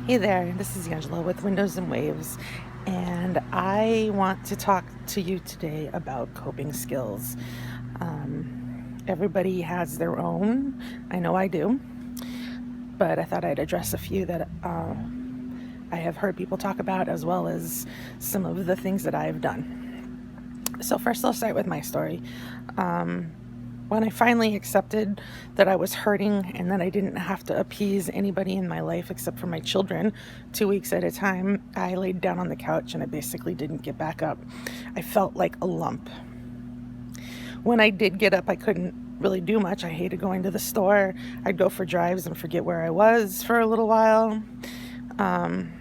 Hey there, this is Angela with Windows and Waves, and I want to talk to you today about coping skills. Everybody has their own, I know I do, but I thought I'd address a few that I have heard people talk about, as well as some of the things that I've done. So, first, I'll start with my story. When I finally accepted that I was hurting and that I didn't have to appease anybody in my life except for my children 2 weeks at a time, I laid down on the couch and I basically didn't get back up. I felt like a lump. When I did get up, I couldn't really do much. I hated going to the store. I'd go for drives and forget where I was for a little while. And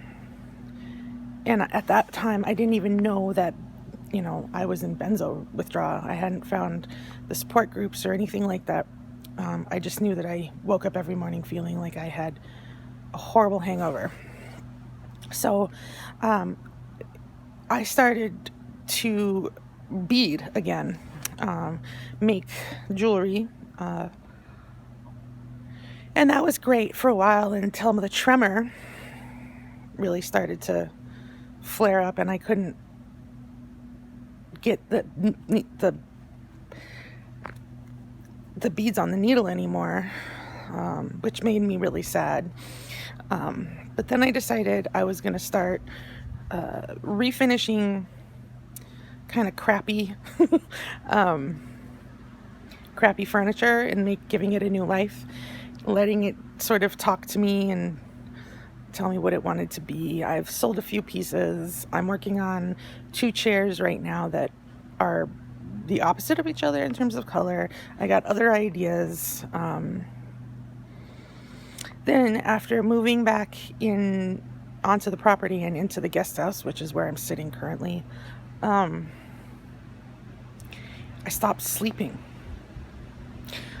at that time, I didn't even know that I was in benzo withdrawal. I hadn't found the support groups or anything like that. I just knew that I woke up every morning feeling like I had a horrible hangover. So I started to bead again, make jewelry. And that was great for a while until the tremor really started to flare up and I couldn't get the beads on the needle anymore, which made me really sad. But then I decided I was going to start refinishing kind of crappy furniture and giving it a new life, letting it sort of talk to me and tell me what it wanted to be. I've sold a few pieces. I'm working on 2 chairs right now that are the opposite of each other in terms of color. I got other ideas. Then after moving back in onto the property and into the guest house, which is where I'm sitting currently, I stopped sleeping.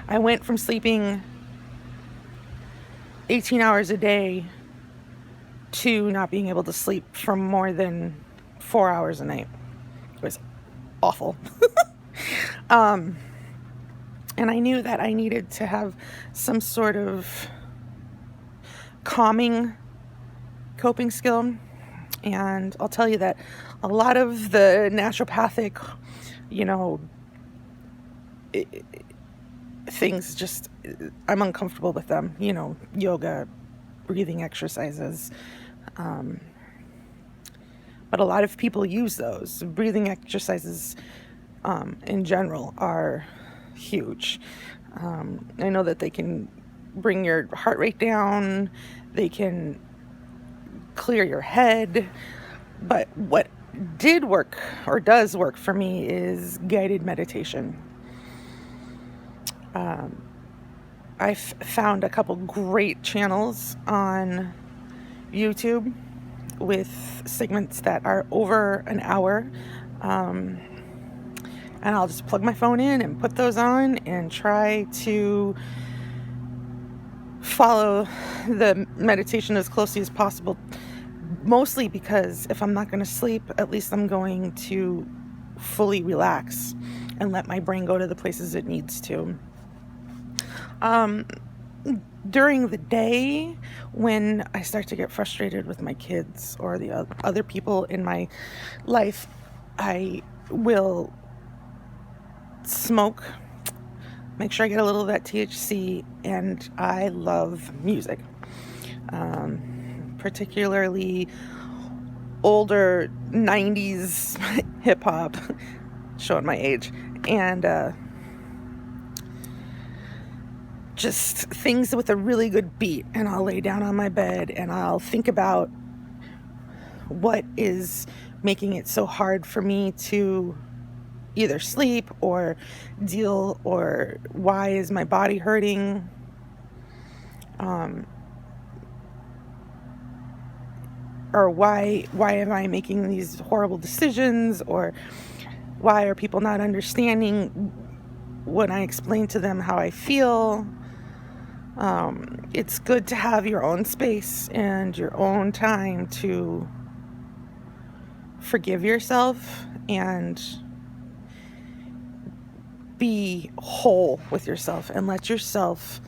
I went from sleeping 18 hours a day to not being able to sleep for more than 4 hours a night. It was awful. And I knew that I needed to have some sort of calming coping skill. And I'll tell you that a lot of the naturopathic, things, just, I'm uncomfortable with them. Yoga, breathing exercises. But a lot of people use those. Breathing exercises in general are huge. I know that they can bring your heart rate down, they can clear your head, but what did work or does work for me is guided meditation. I've found a couple great channels on YouTube with segments that are over an hour. And I'll just plug my phone in and put those on and try to follow the meditation as closely as possible. Mostly because if I'm not going to sleep, at least I'm going to fully relax and let my brain go to the places it needs to. During the day, when I start to get frustrated with my kids or the other people in my life, I will smoke, make sure I get a little of that THC, and I love music, particularly older 90s hip hop, showing my age, and just things with a really good beat. And I'll lay down on my bed and I'll think about what is making it so hard for me to either sleep or deal, or why is my body hurting, or why am I making these horrible decisions, or why are people not understanding when I explain to them how I feel. It's good to have your own space and your own time to forgive yourself and be whole with yourself and let yourself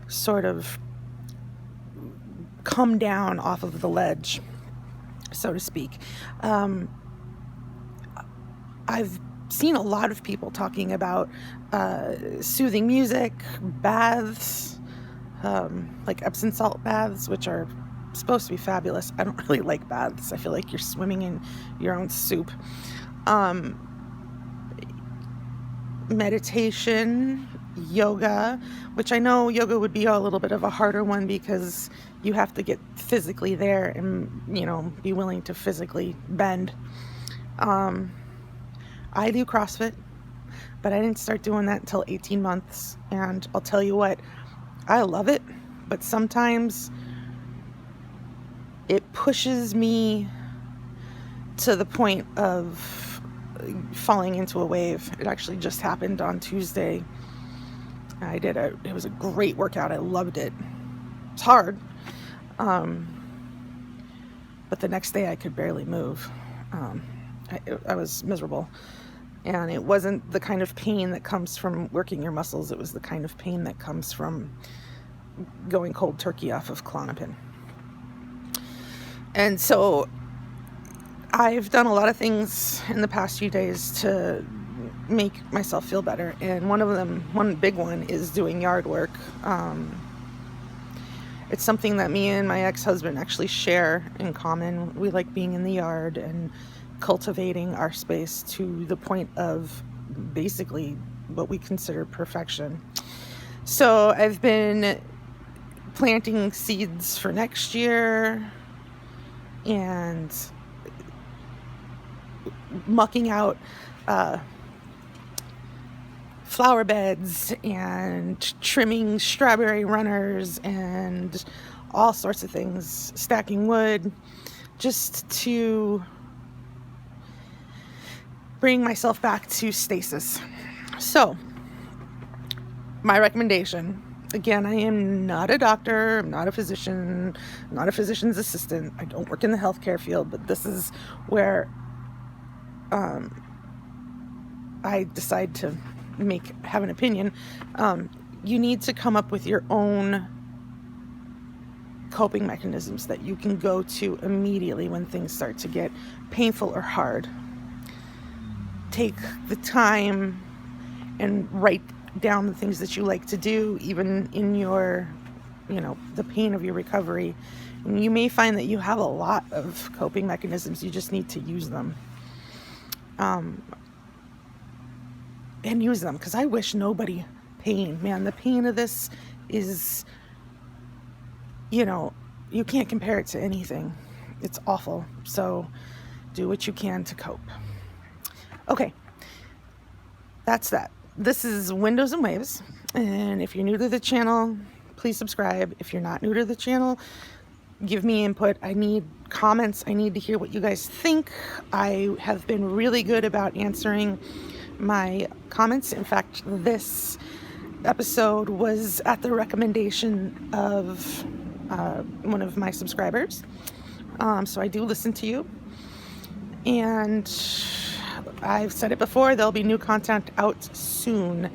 sort of come down off of the ledge, so to speak. I've seen a lot of people talking about soothing music, baths, like Epsom salt baths, which are supposed to be fabulous. I don't really like baths. I feel like you're swimming in your own soup. Meditation, yoga, which I know yoga would be a little bit of a harder one because you have to get physically there and, be willing to physically bend. I do CrossFit, but I didn't start doing that until 18 months. And I'll tell you what, I love it, but sometimes it pushes me to the point of falling into a wave. It actually just happened on Tuesday. It was a great workout. I loved it. It's hard. But the next day I could barely move. I was miserable. And it wasn't the kind of pain that comes from working your muscles. It was the kind of pain that comes from going cold turkey off of Klonopin. And so I've done a lot of things in the past few days to make myself feel better. And one big one is doing yard work. It's something that me and my ex-husband actually share in common. We like being in the yard and cultivating our space to the point of basically what we consider perfection. So I've been planting seeds for next year and mucking out flower beds and trimming strawberry runners and all sorts of things, stacking wood, just to bring myself back to stasis. So, my recommendation, again, I am not a doctor, I'm not a physician, I'm not a physician's assistant, I don't work in the healthcare field, but this is where I decide to have an opinion. You need to come up with your own coping mechanisms that you can go to immediately when things start to get painful or hard. Take the time and write down the things that you like to do, even in your, the pain of your recovery. And you may find that you have a lot of coping mechanisms. You just need to use them. And use them, because I wish nobody pain. Man, the pain of this is, you can't compare it to anything. It's awful. So do what you can to cope. Okay, that's that. This is Windows and Waves, and if you're new to the channel, please subscribe. If you're not new to the channel, give me input. I need comments. I need to hear what you guys think. I have been really good about answering my comments. In fact, this episode was at the recommendation of one of my subscribers. So I do listen to you. And I've said it before, there'll be new content out soon.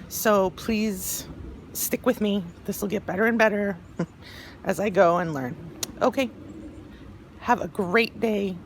So please stick with me. This will get better and better as I go and learn. Okay. Have a great day.